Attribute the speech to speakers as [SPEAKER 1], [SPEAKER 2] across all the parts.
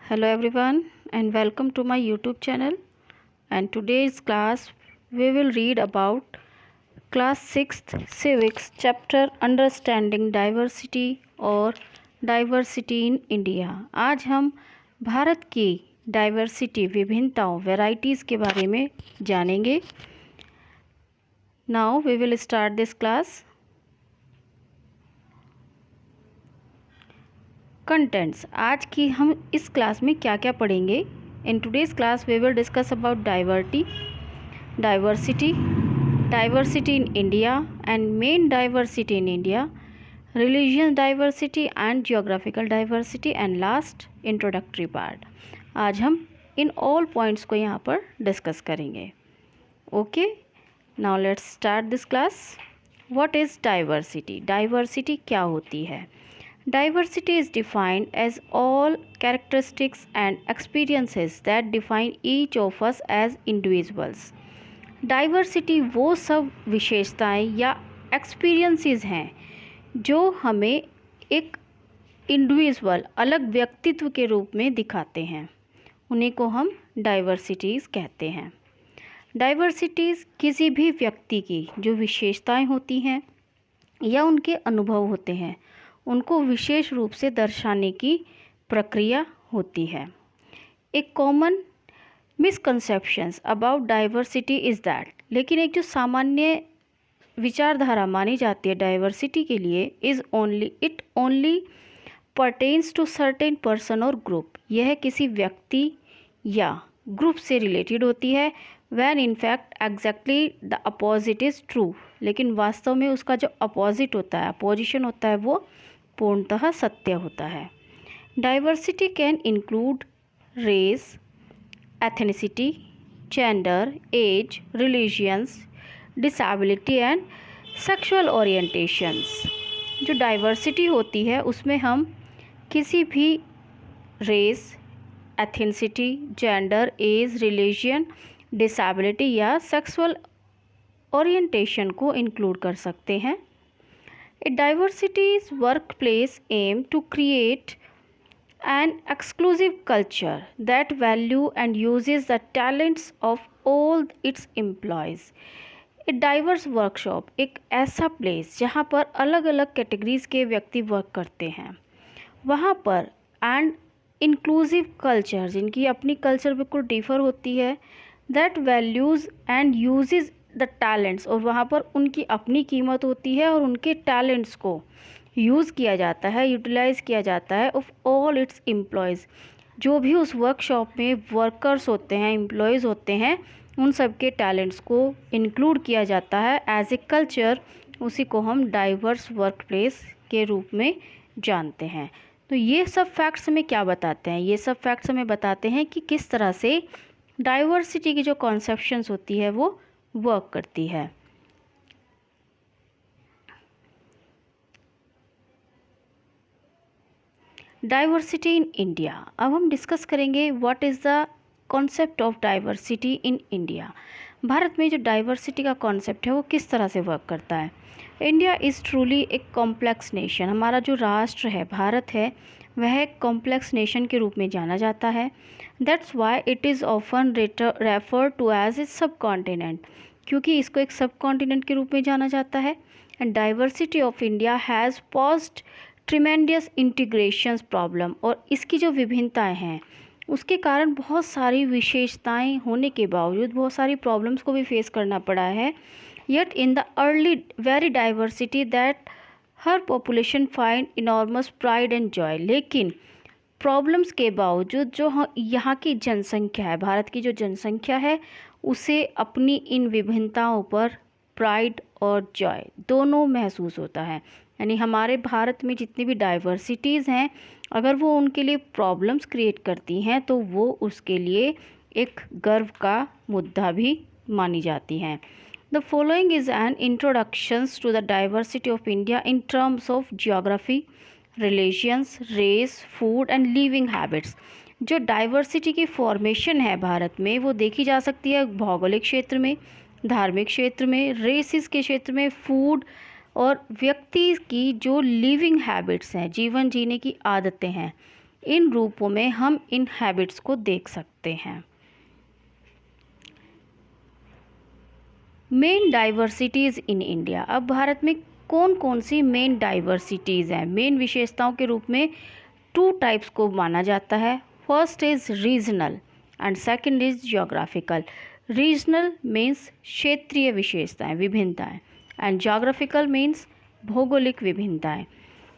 [SPEAKER 1] Hello everyone and welcome to my YouTube channel, and today's class we will read about class 6th civics chapter understanding diversity और diversity in India। आज हम भारत की diversity विभिन्नताओं varieties के बारे में जानेंगे। Now we will start this class। Contents, आज की हम इस क्लास में क्या क्या पढ़ेंगे। In today's class we will discuss about diversity in India and main diversity in India, religious diversity and geographical diversity, and last introductory part. आज हम इन ऑल पॉइंट्स को यहाँ पर डिस्कस करेंगे। Okay, now let's start this class. What is diversity? Diversity क्या होती है? Diversity is defined as all characteristics and experiences that define each of us as individuals. Diversity वो सब विशेषताएं या experiences हैं जो हमें एक इंडिविजुअल अलग व्यक्तित्व के रूप में दिखाते हैं, उन्हीं को हम डाइवर्सिटीज़ कहते हैं। डाइवर्सिटीज़ किसी भी व्यक्ति की जो विशेषताएं होती हैं या उनके अनुभव होते हैं उनको विशेष रूप से दर्शाने की प्रक्रिया होती है। एक common misconceptions about diversity is that, लेकिन एक जो सामान्य विचारधारा मानी जाती है डाइवर्सिटी के लिए it only pertains to certain person और ग्रुप, यह किसी व्यक्ति या ग्रुप से रिलेटेड होती है। When in fact exactly the opposite is true, लेकिन वास्तव में उसका जो अपोजिट होता है, अपोजिशन होता है, वो पूर्णतः सत्य होता है। Diversity can include race, ethnicity, gender, age, religions, disability and sexual orientations. जो डाइवर्सिटी होती है उसमें हम किसी भी race, ethnicity, gender, age, religion, disability या सेक्सुअल ओरिएंटेशन को इंक्लूड कर सकते हैं। A diversity's workplace aim to create an exclusive culture that value and uses the talents of all its employees. A diverse workshop एक ऐसा place जहाँ पर अलग अलग कैटेगरीज के व्यक्ति वर्क करते हैं, वहाँ पर एंड इंक्लूसिव कल्चर, जिनकी अपनी कल्चर बिल्कुल डिफर होती है, that values and uses the talents, और वहाँ पर उनकी अपनी कीमत होती है और उनके टैलेंट्स को यूज़ किया जाता है, यूटिलाइज़ किया जाता है ऑफ ऑल इट्स एम्प्लॉयज़। जो भी उस वर्कशॉप में वर्कर्स होते हैं, एम्प्लॉयज़ होते हैं, उन सब के टैलेंट्स को इंक्लूड किया जाता है एज ए कल्चर। उसी को हम डाइवर्स वर्क प्लेस के रूप में जानते हैं। तो ये सब फैक्ट्स हमें क्या बताते हैं? ये सब फैक्ट्स हमें बताते हैं कि किस तरह से डाइवर्सिटी की जो कॉन्सेप्शंस होती है वो वर्क करती है। Diversity in India. अब हम डिस्कस करेंगे what is the concept of diversity in India. Bharat में जो डाइवर्सिटी का कॉन्सेप्ट है वो किस तरह से वर्क करता है। इंडिया इज़ ट्रूली एक कॉम्प्लेक्स नेशन। हमारा जो राष्ट्र है, भारत है, वह एक कॉम्प्लेक्स नेशन के रूप में जाना जाता है। That's why it is often refer to as a subcontinent, क्योंकि इसको एक सब कॉन्टिनेंट के रूप में जाना जाता है। And diversity of India has paused tremendous integrations problem, और इसकी जो विभिन्नताएं हैं उसके कारण बहुत सारी विशेषताएं होने के बावजूद बहुत सारी प्रॉब्लम्स को भी फेस करना पड़ा है। Yet in the early very diversity that her population find enormous pride and Joy, लेकिन प्रॉब्लम्स के बावजूद जो यहाँ की जनसंख्या है, भारत की जो जनसंख्या है, उसे अपनी इन विभिन्नताओं पर प्राइड और जॉय दोनों महसूस होता है। यानी हमारे भारत में जितनी भी डाइवर्सिटीज़ हैं, अगर वो उनके लिए प्रॉब्लम्स क्रिएट करती हैं तो वो उसके लिए एक गर्व का मुद्दा भी मानी जाती हैं। The following is an introductions to the diversity of India in terms of geography, religions, race, food and living habits. जो डाइवर्सिटी की फॉर्मेशन है भारत में वो देखी जा सकती है भौगोलिक क्षेत्र में, धार्मिक क्षेत्र में, रेसिस के क्षेत्र में, फूड और व्यक्ति की जो लिविंग हैबिट्स हैं, जीवन जीने की आदतें हैं, इन रूपों में हम इन हैबिट्स को देख सकते हैं। Main diversities in India. अब भारत में कौन कौन सी मेन डाइवर्सिटीज़ हैं? मेन विशेषताओं के रूप में 2 टाइप्स को माना जाता है। First is regional and second is geographical. Regional means क्षेत्रीय विशेषताएं, विभिन्नताएं, एंड जियोग्राफिकल मीन्स भौगोलिक विभिन्नताएं।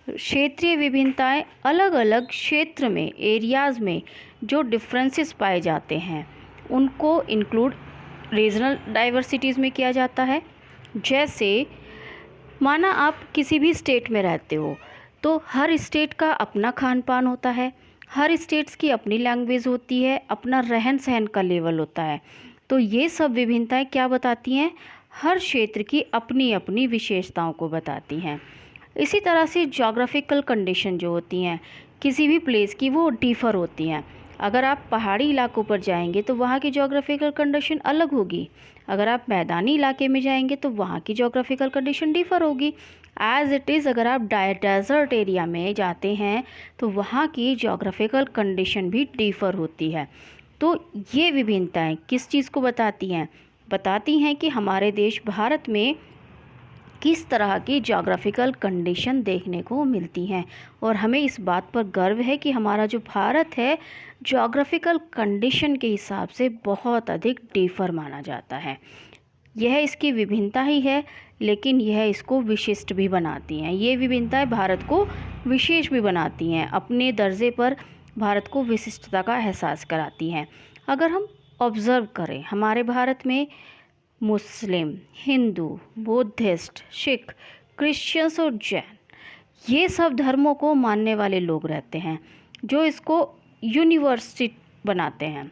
[SPEAKER 1] क्षेत्रीय विभिन्नताएं अलग अलग क्षेत्र में, एरियाज़ में जो डिफरेंसेस पाए जाते हैं उनको इंक्लूड रीजनल डाइवर्सिटीज़ में किया जाता है। जैसे माना आप किसी भी स्टेट में रहते हो तो हर स्टेट का अपना खान पान होता है, हर स्टेट्स की अपनी लैंग्वेज होती है, अपना रहन सहन का लेवल होता है। तो ये सब विभिन्नताएं क्या बताती हैं? हर क्षेत्र की अपनी अपनी विशेषताओं को बताती हैं। इसी तरह से ज्योग्राफिकल कंडीशन जो होती हैं किसी भी प्लेस की, वो डिफ़र होती हैं। अगर आप पहाड़ी इलाकों पर जाएंगे तो वहाँ की ज्योग्राफिकल कंडीशन अलग होगी, अगर आप मैदानी इलाके में जाएंगे तो वहाँ की ज्योग्राफिकल कंडीशन डिफ़र होगी। एज़ इट इज़ अगर आप डेजर्ट एरिया में जाते हैं तो वहाँ की ज्योग्राफिकल कंडीशन भी डिफ़र होती है। तो ये विभिन्नताएं किस चीज़ को बताती हैं? बताती हैं कि हमारे देश भारत में किस तरह की ज्योग्राफिकल कंडीशन देखने को मिलती हैं, और हमें इस बात पर गर्व है कि हमारा जो भारत है ज्योग्राफिकल कंडीशन के हिसाब से बहुत अधिक डिफर माना जाता है। यह इसकी विभिन्नता ही है, लेकिन यह इसको विशिष्ट भी बनाती हैं। ये विभिन्नताएं भारत को विशेष भी बनाती हैं, अपने दर्जे पर भारत को विशिष्टता का एहसास कराती हैं। अगर हम ऑब्ज़र्व करें, हमारे भारत में मुस्लिम, हिंदू, बुद्धिस्ट, सिख, क्रिश्चियंस और जैन, ये सब धर्मों को मानने वाले लोग रहते हैं जो इसको यूनिवर्सिटी बनाते हैं।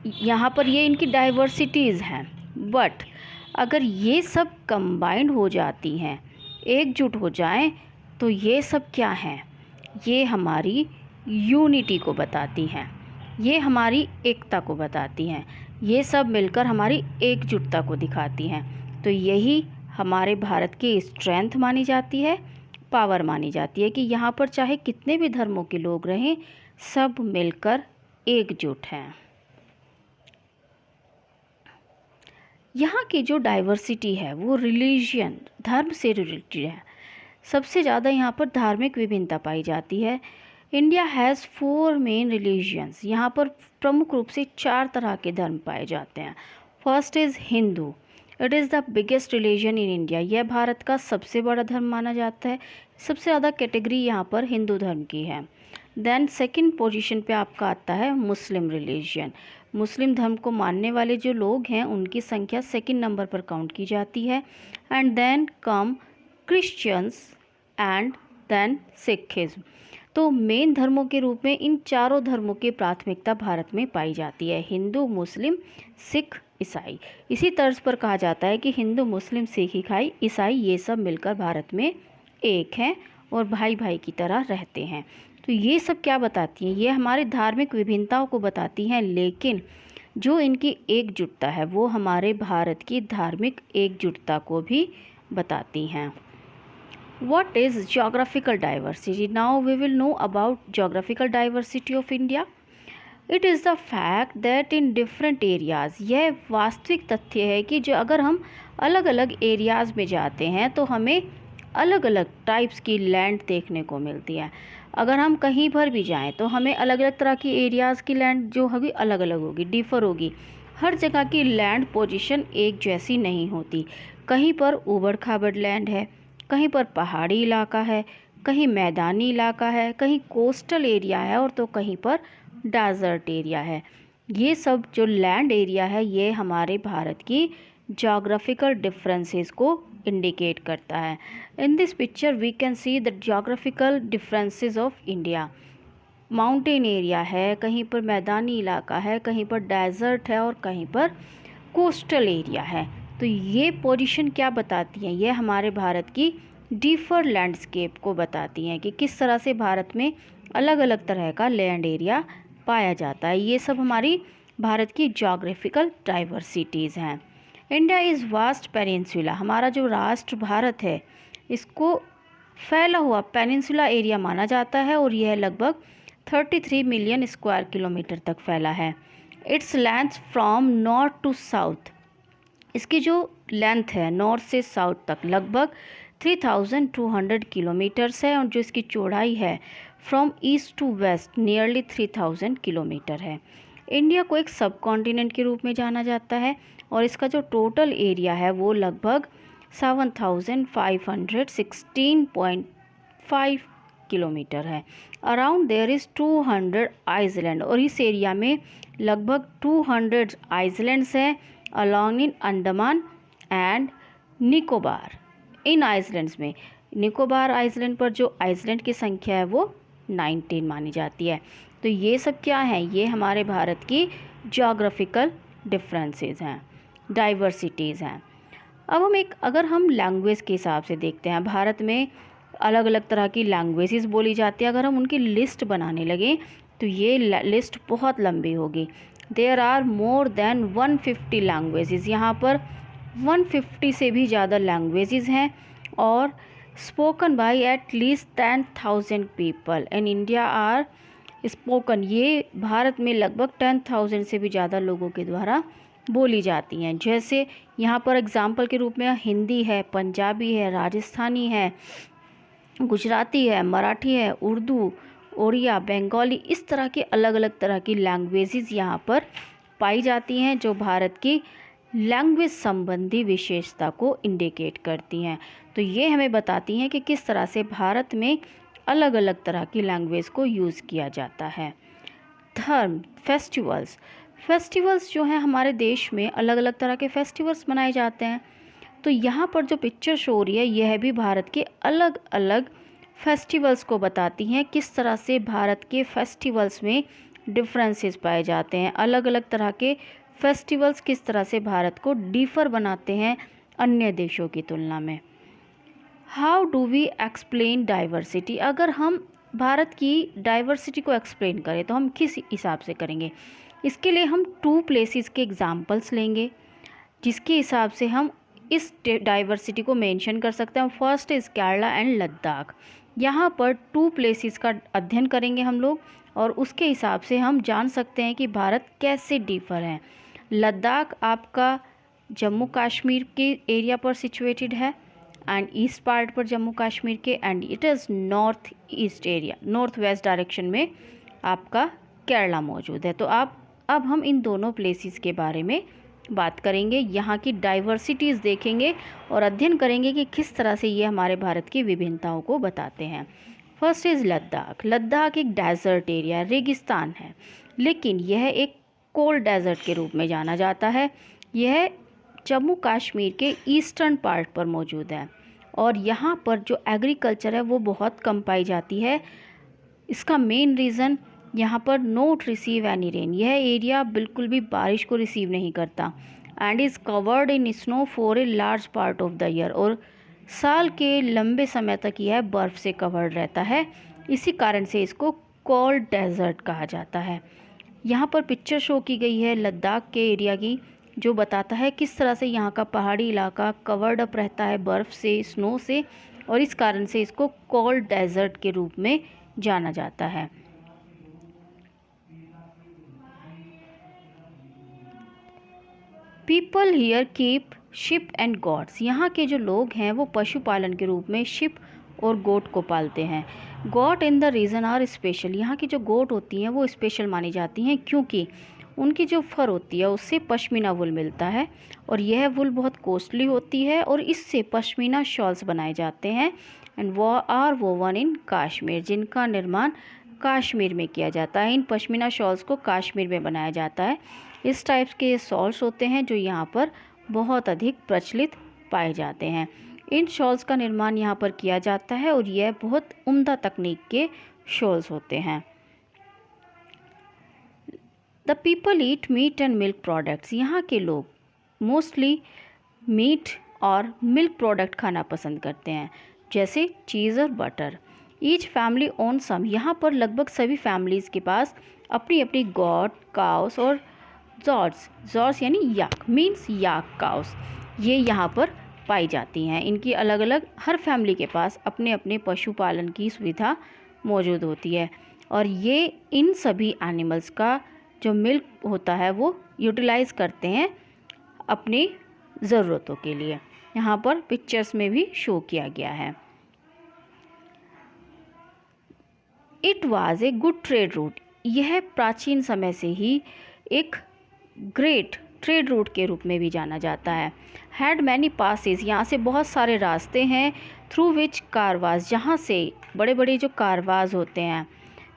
[SPEAKER 1] यहाँ पर ये इनकी डाइवर्सिटीज़ हैं, बट अगर ये सब कंबाइंड हो जाती हैं, एकजुट हो जाएं, तो ये सब क्या हैं? ये हमारी यूनिटी को बताती हैं, ये हमारी एकता को बताती हैं, ये सब मिलकर हमारी एकजुटता को दिखाती हैं। तो यही हमारे भारत की स्ट्रेंथ मानी जाती है, पावर मानी जाती है कि यहाँ पर चाहे कितने भी धर्मों के लोग रहें, सब मिलकर एकजुट हैं। यहाँ की जो डाइवर्सिटी है वो रिलीजियन, धर्म से रिलेटेड है। सबसे ज़्यादा यहाँ पर धार्मिक विभिन्नता पाई जाती है। India has 4 main religions. यहाँ पर प्रमुख रूप से 4 तरह के धर्म पाए जाते हैं। First is Hindu. It is the biggest religion in India. यह भारत का सबसे बड़ा धर्म माना जाता है। सबसे ज़्यादा कैटेगरी यहाँ पर हिंदू धर्म की है। देन सेकंड पोजीशन पे आपका आता है मुस्लिम रिलीजन। मुस्लिम धर्म को मानने वाले जो लोग हैं उनकी संख्या सेकंड नंबर पर काउंट की जाती है। And then come Christians and then Sikhism. तो मेन धर्मों के रूप में इन चारों धर्मों की प्राथमिकता भारत में पाई जाती है, हिंदू, मुस्लिम, सिख, ईसाई। इसी तर्ज पर कहा जाता है कि हिंदू, मुस्लिम, सिख, ईसाई ये सब मिलकर भारत में एक हैं और भाई भाई की तरह रहते हैं। तो ये सब क्या बताती हैं? ये हमारी धार्मिक विभिन्नताओं को बताती हैं, लेकिन जो इनकी एकजुटता है वो हमारे भारत की धार्मिक एकजुटता को भी बताती हैं। What is geographical diversity? Now we will know about geographical diversity of India. It is the fact that in different areas, यह वास्तविक तथ्य है कि जो अगर हम अलग अलग एरियाज़ में जाते हैं तो हमें अलग अलग टाइप्स की लैंड देखने को मिलती है। अगर हम कहीं पर भी जाएं तो हमें अलग अलग तरह की एरियाज़ की लैंड जो होगी अलग अलग होगी, डिफ़र होगी। हर जगह की लैंड पोजीशन एक जैसी नहीं होती। कहीं पर ऊबड़ खाबड़ लैंड है, कहीं पर पहाड़ी इलाका है, कहीं मैदानी इलाका है, कहीं कोस्टल एरिया है और तो कहीं पर डेजर्ट एरिया है। ये सब जो लैंड एरिया है ये हमारे भारत की ज्योग्राफिकल डिफरेंसेस को इंडिकेट करता है। In this picture we can see the geographical differences of India. Mountain area है, कहीं पर मैदानी इलाका है, कहीं पर डेजर्ट है और कहीं पर कोस्टल एरिया है। तो ये पोजीशन क्या बताती हैं? ये हमारे भारत की डिफर लैंडस्केप को बताती हैं कि किस तरह से भारत में अलग अलग तरह का लैंड एरिया पाया जाता है। ये सब हमारी भारत की ज्योग्राफिकल डाइवर्सिटीज़ हैं। India is vast peninsula. हमारा जो राष्ट्र भारत है इसको फैला हुआ पेनिनसुला एरिया माना जाता है और यह लगभग 33 मिलियन स्क्वायर किलोमीटर तक फैला है। Its length from north to south, इसकी जो लेंथ है नॉर्थ से साउथ तक लगभग 3200 किलोमीटर्स है, और जो इसकी चौड़ाई है from east to west nearly 3000 kilometre है। इंडिया को एक सब कॉन्टिनेंट के रूप में जाना जाता है, और इसका जो टोटल एरिया है वो लगभग 7516.5 किलोमीटर है। अराउंड देयर इज़ 200 आइसलैंड, और इस एरिया में लगभग 200 आइसलैंड्स हैं along in Andaman and Nicobar. In islands में निकोबार आइसलैंड पर जो आइसलैंड की संख्या है वो 19 मानी जाती है। तो ये सब क्या है, ये हमारे भारत की जोग्राफिकल डिफरेंसेस हैं, डाइवर्सिटीज़ हैं। अब अगर हम लैंग्वेज के हिसाब से देखते हैं, भारत में अलग अलग तरह की लैंग्वेजेस बोली जाती है। अगर हम उनकी लिस्ट बनाने लगें तो ये लिस्ट बहुत लंबी होगी। There are more than 150 languages, यहाँ पर 150 से भी ज़्यादा लैंग्वेजेस हैं, और spoken by at least 10,000 people in India are spoken. ये भारत में लगभग 10,000 से भी ज़्यादा लोगों के द्वारा बोली जाती हैं। जैसे यहाँ पर एग्जाम्पल के रूप में हिंदी है, पंजाबी है, राजस्थानी है, गुजराती है, मराठी है, उर्दू, ओडिया, बंगाली, इस तरह की अलग अलग तरह की लैंग्वेजेस यहाँ पर पाई जाती हैं, जो भारत की लैंग्वेज संबंधी विशेषता को इंडिकेट करती हैं। तो ये हमें बताती हैं कि किस तरह से भारत में अलग अलग तरह की लैंग्वेज को यूज़ किया जाता है। धर्म, फेस्टिवल्स जो हैं हमारे देश में अलग अलग तरह के फेस्टिवल्स मनाए जाते हैं। तो यहाँ पर जो पिक्चर शो हो रही है यह भी भारत के अलग अलग फेस्टिवल्स को बताती हैं, किस तरह से भारत के फेस्टिवल्स में डिफरेंसेस पाए जाते हैं। अलग अलग तरह के फेस्टिवल्स किस तरह से भारत को डिफ़र बनाते हैं अन्य देशों की तुलना में। How do we explain diversity, अगर हम भारत की डाइवर्सिटी को एक्सप्लेन करें तो हम किस हिसाब से करेंगे। इसके लिए हम 2 प्लेसेस के एग्जांपल्स लेंगे, जिसके हिसाब से हम इस डाइवर्सिटी को मेंशन कर सकते हैं। First is Kerala and Ladakh. यहाँ पर 2 प्लेसेस का अध्ययन करेंगे हम लोग, और उसके हिसाब से हम जान सकते हैं कि भारत कैसे डिफ़र है। लद्दाख आपका जम्मू कश्मीर के एरिया पर सिचुएटेड है, एंड ईस्ट पार्ट पर जम्मू कश्मीर के, and it is north east area, north west direction में आपका केरला मौजूद है। तो अब हम इन दोनों प्लेसेस के बारे में बात करेंगे, यहाँ की डाइवर्सिटीज़ देखेंगे और अध्ययन करेंगे कि किस तरह से ये हमारे भारत की विभिन्नताओं को बताते हैं। First is Ladakh. लद्दाख एक डेजर्ट एरिया, रेगिस्तान है, लेकिन यह एक कोल्ड डेजर्ट के रूप में जाना जाता है। यह जम्मू कश्मीर के ईस्टर्न पार्ट पर मौजूद है, और यहाँ पर जो एग्रीकल्चर है वो बहुत कम पाई जाती है। इसका मेन रीज़न यहाँ पर नोट रिसीव एनी रेन, यह एरिया बिल्कुल भी बारिश को रिसीव नहीं करता, and is covered in snow for a large part of the year, और साल के लंबे समय तक यह बर्फ़ से कवर्ड रहता है। इसी कारण से इसको कोल्ड डेजर्ट कहा जाता है। यहाँ पर पिक्चर शो की गई है लद्दाख के एरिया की, जो बताता है किस तरह से यहाँ का पहाड़ी इलाका कवर्ड अप रहता है बर्फ़ से, स्नो से, और इस कारण से इसको कोल्ड डेजर्ट के रूप में जाना जाता है। People here keep ship and goats. यहाँ के जो लोग हैं वो पशुपालन के रूप में शिप और गोट को पालते हैं। Goat in the region are special. यहाँ की जो गोट होती हैं वो स्पेशल मानी जाती हैं, क्योंकि उनकी जो फर होती है उससे पश्मीना वुल मिलता है, और यह वुल बहुत कॉस्टली होती है, और इससे पश्मीना शॉल्स बनाए जाते हैं, एंड वो आर वोवन इन कश्मीर, जिनका निर्माण कश्मीर में किया जाता है। इन पश्मीना शॉल्स को कश्मीर में बनाया जाता है। इस टाइप्स के शॉल्स होते हैं जो यहाँ पर बहुत अधिक प्रचलित पाए जाते हैं। इन शॉल्स का निर्माण यहाँ पर किया जाता है, और यह बहुत उम्दा तकनीक के शॉल्स होते हैं। The people eat meat and milk products. यहाँ के लोग मोस्टली मीट और मिल्क प्रोडक्ट खाना पसंद करते हैं, जैसे चीज़ और बटर। ईच फैमिली ओन सम। यहाँ पर लगभग सभी फैमिलीज़ के पास अपनी अपनी गॉट, काउस और जॉर्स यानी याक, मीन्स याक काउस, ये यहाँ पर पाई जाती हैं। इनकी अलग अलग हर फैमिली के पास अपने अपने पशुपालन की सुविधा मौजूद होती है। और ये इन सभी एनिमल्स का जो मिल्क होता है वो यूटिलाइज़ करते हैं अपनी ज़रूरतों के लिए। यहाँ पर पिक्चर्स में भी शो किया गया है। It was a good trade route, यह प्राचीन समय से ही एक ग्रेट ट्रेड रूट के रूप में भी जाना जाता है। हैड मैनी पासेस, यहाँ से बहुत सारे रास्ते हैं। थ्रू विच कारवाज, जहाँ से बड़े बड़े जो कारवाज होते हैं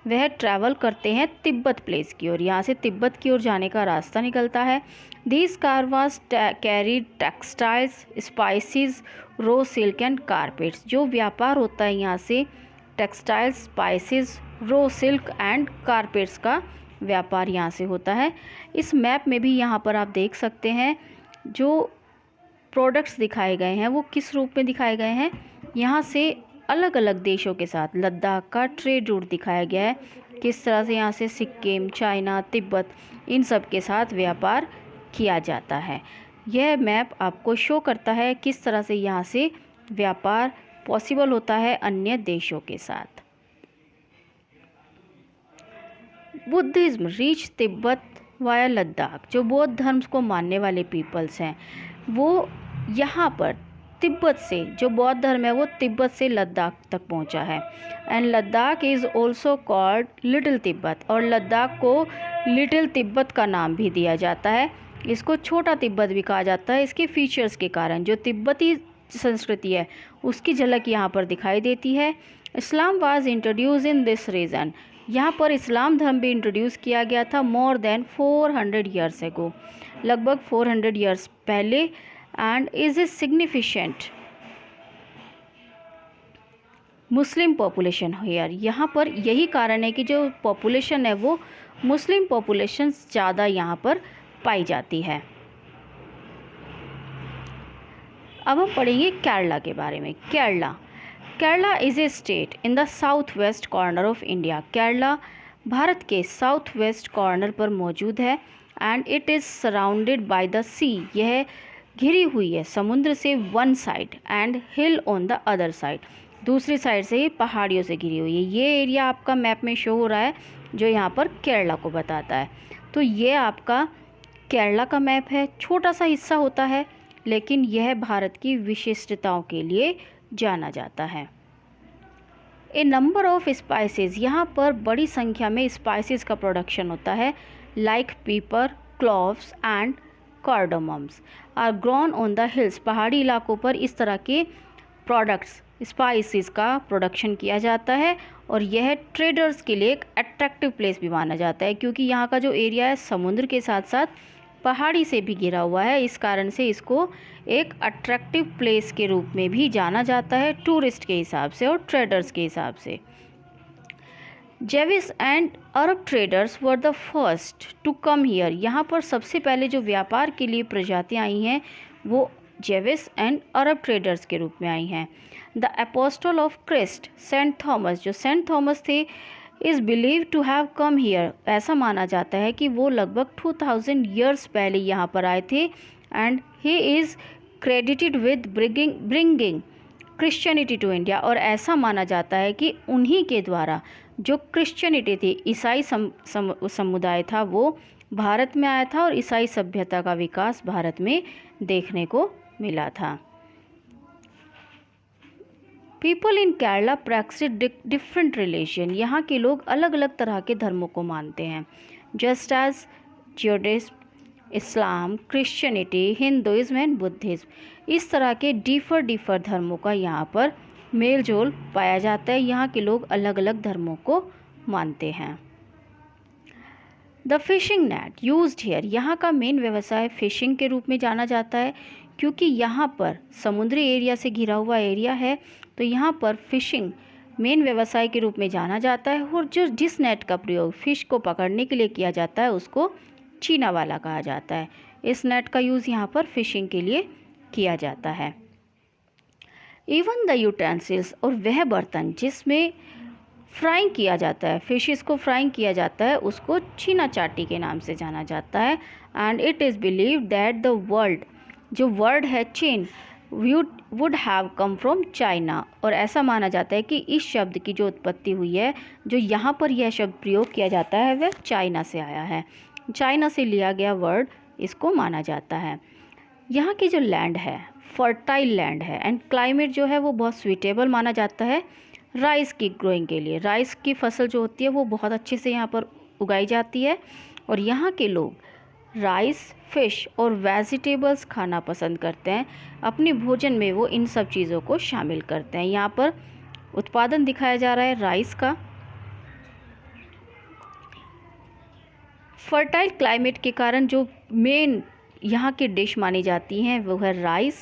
[SPEAKER 1] वह ट्रैवल करते हैं तिब्बत प्लेस की ओर, यहाँ से तिब्बत की ओर जाने का रास्ता निकलता है। These caravans carried textiles, spices, raw silk and carpets, जो व्यापार होता है यहाँ से textiles, spices, raw silk and carpets का व्यापार यहाँ से होता है। इस मैप में भी यहाँ पर आप देख सकते हैं जो प्रोडक्ट्स दिखाए गए हैं वो किस रूप में दिखाए गए हैं। यहाँ से अलग अलग देशों के साथ लद्दाख का ट्रेड रूट दिखाया गया है, किस तरह से यहाँ से सिक्किम, चाइना, तिब्बत, इन सब के साथ व्यापार किया जाता है। यह मैप आपको शो करता है किस तरह से यहाँ से व्यापार पॉसिबल होता है अन्य देशों के साथ। Buddhism reach Tibet via Ladakh, जो बौद्ध धर्म को मानने वाले पीपल्स हैं वो यहाँ पर तिब्बत से, जो बौद्ध धर्म है वो तिब्बत से लद्दाख तक पहुँचा है। And Ladakh is also called little Tibet, और लद्दाख को लिटिल तिब्बत का नाम भी दिया जाता है। इसको छोटा तिब्बत भी कहा जाता है इसके फीचर्स के कारण। जो तिब्बती संस्कृति है उसकी झलक यहाँ पर दिखाई देती है। Islam was introduced in this region, यहाँ पर इस्लाम धर्म भी इंट्रोड्यूस किया गया था मोर देन 400 ईयर्स एगो, लगभग 400 ईयर्स पहले। And is a significant Muslim population here, यहाँ पर यही कारण है कि जो पॉपुलेशन है वो मुस्लिम पॉपुलेशन ज़्यादा यहाँ पर पाई जाती है। अब हम पढ़ेंगे केरला के बारे में। Kerala is a state in the south west corner of India, Kerala Bharat के साउथ वेस्ट कॉर्नर पर मौजूद है। And it is surrounded by the sea, यह घिरी हुई है समुद्र से one side, and hill on the other side, दूसरी साइड से पहाड़ियों से घिरी हुई है। ये एरिया आपका मैप में शो हो रहा है जो यहाँ पर केरला को बताता है। तो ये आपका केरला का मैप है, छोटा सा हिस्सा होता है लेकिन यह भारत की विशिष्टताओं के लिए जाना जाता है। ए नंबर ऑफ स्पाइसेस, यहाँ पर बड़ी संख्या में स्पाइसेस का प्रोडक्शन होता है। Like pepper, cloves and cardamoms are grown on the hills, पहाड़ी इलाकों पर इस तरह के प्रोडक्ट्स स्पाइसेस का प्रोडक्शन किया जाता है। और यह ट्रेडर्स के लिए एक अट्रैक्टिव प्लेस भी माना जाता है क्योंकि यहाँ का जो एरिया है समुद्र के साथ साथ पहाड़ी से भी घिरा हुआ है, इस कारण से इसको एक अट्रैक्टिव प्लेस के रूप में भी जाना जाता है टूरिस्ट के हिसाब से और ट्रेडर्स के हिसाब से। Jewish and Arab traders were the first to come here, यहाँ पर सबसे पहले जो व्यापार के लिए प्रजातियाँ आई हैं वो जेविस एंड अरब ट्रेडर्स के रूप में आई हैं। The apostle of Christ Saint Thomas, जो सेंट थॉमस थे, is believe to have come here, ऐसा माना जाता है कि वो लगभग 2000 ईयर्स पहले यहाँ पर आए थे। And he is credited with bringing Christianity to India, और ऐसा माना जाता है कि उन्हीं के द्वारा जो क्रिश्चियनिटी थी, ईसाई समुदाय था, वो भारत में आया था और ईसाई सभ्यता का विकास भारत में देखने को मिला था। People in Kerala practice different religion, यहाँ के लोग अलग अलग तरह के धर्मों को मानते हैं। Just as Judaism, Islam, Christianity, Hinduism and Buddhism, इस तरह के डिफर धर्मों का यहाँ पर मेल जोल पाया जाता है। यहाँ के लोग अलग अलग धर्मों को मानते हैं। The fishing net used here, यहाँ का मेन व्यवसाय फिशिंग के रूप में जाना जाता है क्योंकि यहाँ पर समुद्री एरिया से घिरा हुआ एरिया है, तो यहाँ पर फिशिंग मेन व्यवसाय के रूप में जाना जाता है। और जिस नेट का प्रयोग फिश को पकड़ने के लिए किया जाता है उसको चीना वाला कहा जाता है। इस नेट का यूज़ यहाँ पर फिशिंग के लिए किया जाता है। इवन द यूटेंसिल्स, और वह बर्तन जिसमें फ्राइंग किया जाता है, फिशेस को फ्राइंग किया जाता है, उसको चीना चाटी के नाम से जाना जाता है। And it is believe that the world, जो वर्ड है चीन, would have come from China, और ऐसा माना जाता है कि इस शब्द की जो उत्पत्ति हुई है, जो यहाँ पर यह शब्द प्रयोग किया जाता है, वह चाइना से आया है। चाइना से लिया गया वर्ड इसको माना जाता है। यहाँ की जो लैंड है फर्टाइल लैंड है, एंड क्लाइमेट जो है वो बहुत स्वीटेबल माना जाता है राइस की ग्रोइंग के लिए। राइस की फसल जो होती है वो बहुत अच्छे से यहाँ पर उगाई जाती है, और यहाँ के लोग राइस, फिश और वेजिटेबल्स खाना पसंद करते हैं। अपने भोजन में वो इन सब चीज़ों को शामिल करते हैं। यहाँ पर उत्पादन दिखाया जा रहा है राइस का। फर्टाइल क्लाइमेट के कारण जो मेन यहाँ की डिश मानी जाती हैं वो है राइस,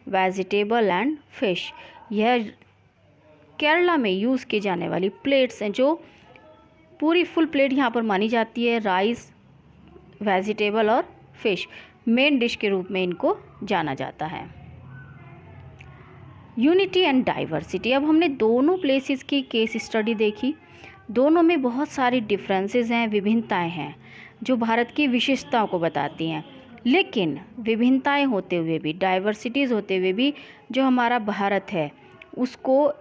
[SPEAKER 1] वेजिटेबल एंड फिश। यह केरला में यूज़ की जाने वाली प्लेट्स हैं, जो पूरी फुल प्लेट यहाँ पर मानी जाती है। राइस, वेजिटेबल और फिश मेन डिश के रूप में इनको जाना जाता है। Unity and diversity. अब हमने दोनों प्लेसेस की केस स्टडी देखी। दोनों में बहुत सारी डिफरेंसेस हैं, विभिन्नताएं हैं, जो भारत की विशेषताओं को बताती हैं। लेकिन विभिन्नताएं होते हुए भी, डाइवर्सिटीज़ होते हुए भी, जो हमारा भारत है उसको,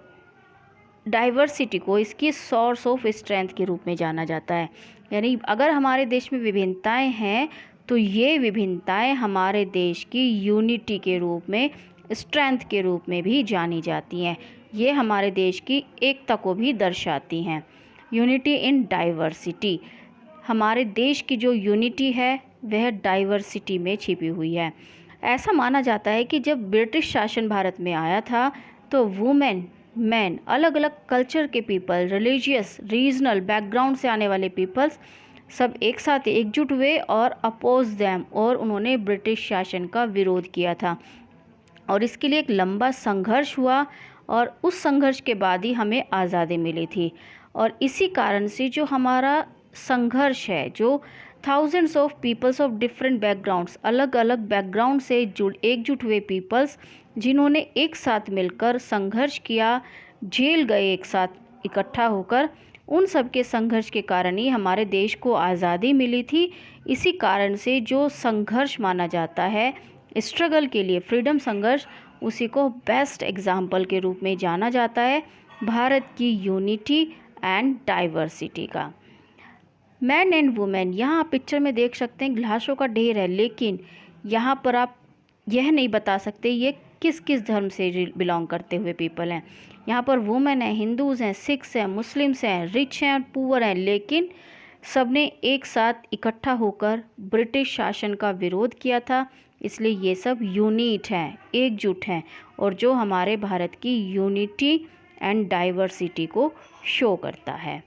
[SPEAKER 1] डाइवर्सिटी को इसकी सोर्स ऑफ स्ट्रेंथ के रूप में जाना जाता है। यानी अगर हमारे देश में विभिन्नताएं हैं तो ये विभिन्नताएं हमारे देश की यूनिटी के रूप में, स्ट्रेंथ के रूप में भी जानी जाती हैं। ये हमारे देश की एकता को भी दर्शाती हैं। Unity in diversity. हमारे देश की जो यूनिटी है वह डाइवर्सिटी में छिपी हुई है। ऐसा माना जाता है कि जब ब्रिटिश शासन भारत में आया था तो वुमेन, मैन, अलग अलग कल्चर के पीपल, रिलीजियस, रीजनल बैकग्राउंड से आने वाले पीपल्स सब एक साथ एकजुट हुए और अपोज देम, और उन्होंने ब्रिटिश शासन का विरोध किया था। और इसके लिए एक लंबा संघर्ष हुआ, और उस संघर्ष के बाद ही हमें आज़ादी मिली थी। और इसी कारण से जो हमारा संघर्ष है, जो thousands of peoples of different backgrounds, अलग अलग बैकग्राउंड से एकजुट हुए पीपल्स, जिन्होंने एक साथ मिलकर संघर्ष किया, जेल गए एक साथ इकट्ठा होकर, उन सब के संघर्ष के कारण ही हमारे देश को आज़ादी मिली थी। इसी कारण से जो संघर्ष माना जाता है स्ट्रगल के लिए, फ्रीडम संघर्ष, उसी को बेस्ट एग्जाम्पल के रूप में जाना जाता है भारत की यूनिटी एंड डाइवर्सिटी का। मैन एंड वुमेन, यहाँ आप पिक्चर में देख सकते हैं ग्लासों का ढेर है, लेकिन यहाँ पर आप यह नहीं बता सकते ये किस किस धर्म से बिलोंग करते हुए पीपल हैं। यहाँ पर वुमेन हैं, हिंदूज़ हैं, सिख्स हैं, मुस्लिम्स हैं, रिच हैं और पुअर हैं, लेकिन सबने एक साथ इकट्ठा होकर ब्रिटिश शासन का विरोध किया था। इसलिए ये सब यूनिट हैं, एकजुट हैं, और जो हमारे भारत की यूनिटी एंड डाइवर्सिटी को शो करता है।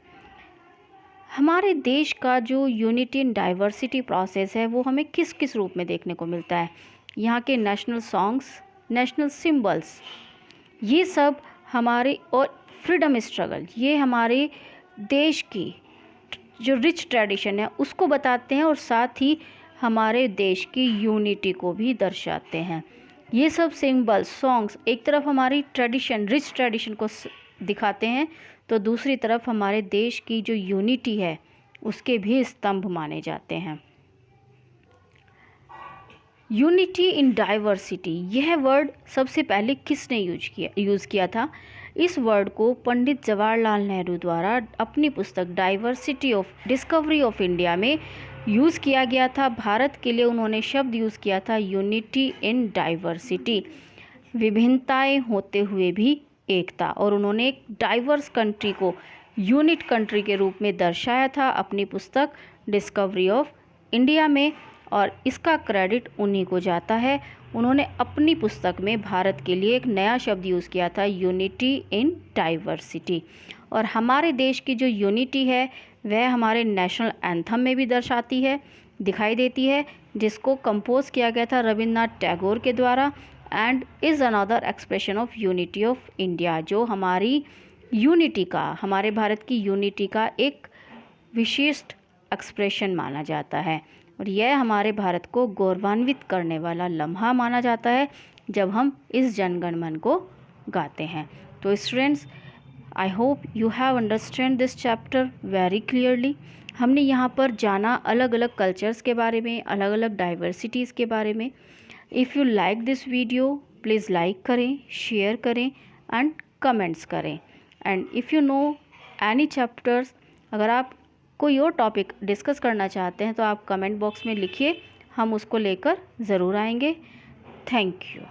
[SPEAKER 1] हमारे देश का जो यूनिटी एंड डाइवर्सिटी प्रोसेस है वो हमें किस किस रूप में देखने को मिलता है। यहाँ के नेशनल सॉन्ग्स, नेशनल सिंबल्स, ये सब हमारे, और फ्रीडम स्ट्रगल, ये हमारे देश की जो रिच ट्रेडिशन है उसको बताते हैं, और साथ ही हमारे देश की यूनिटी को भी दर्शाते हैं। ये सब सिंबल्स, सॉन्ग्स एक तरफ हमारी ट्रेडिशन, रिच ट्रेडिशन को दिखाते हैं, तो दूसरी तरफ हमारे देश की जो यूनिटी है उसके भी स्तंभ माने जाते हैं। यूनिटी इन डाइवर्सिटी, यह वर्ड सबसे पहले किसने यूज़ किया था? इस वर्ड को पंडित जवाहरलाल नेहरू द्वारा अपनी पुस्तक diversity of discovery of India में यूज़ किया गया था। भारत के लिए उन्होंने शब्द यूज़ किया था यूनिटी इन डाइवर्सिटी, विभिन्नताएं होते हुए भी एकता, और उन्होंने एक डाइवर्स कंट्री को यूनिट कंट्री के रूप में दर्शाया था अपनी पुस्तक डिस्कवरी ऑफ इंडिया में, और इसका क्रेडिट उन्हीं को जाता है। उन्होंने अपनी पुस्तक में भारत के लिए एक नया शब्द यूज़ किया था, यूनिटी इन डाइवर्सिटी। और हमारे देश की जो यूनिटी है वह हमारे नेशनल एंथम में भी दर्शाती है, दिखाई देती है, जिसको कंपोज किया गया था रविन्द्रनाथ टैगोर के द्वारा, and is another expression of unity of India, जो हमारी यूनिटी का, हमारे भारत की यूनिटी का एक विशिष्ट एक्सप्रेशन माना जाता है। और यह हमारे भारत को गौरवान्वित करने वाला लम्हा माना जाता है जब हम इस जनगण मन को गाते हैं। तो students, I hope you have understand this chapter very clearly. हमने यहाँ पर जाना अलग अलग कल्चर्स के बारे में, अलग अलग डाइवर्सिटीज़ के बारे में। If you like this video, please like करें, शेयर करें एंड कमेंट्स करें। And if you know any chapters, अगर आप कोई और टॉपिक डिस्कस करना चाहते हैं तो आप कमेंट बॉक्स में लिखिए, हम उसको लेकर ज़रूर आएंगे। Thank you.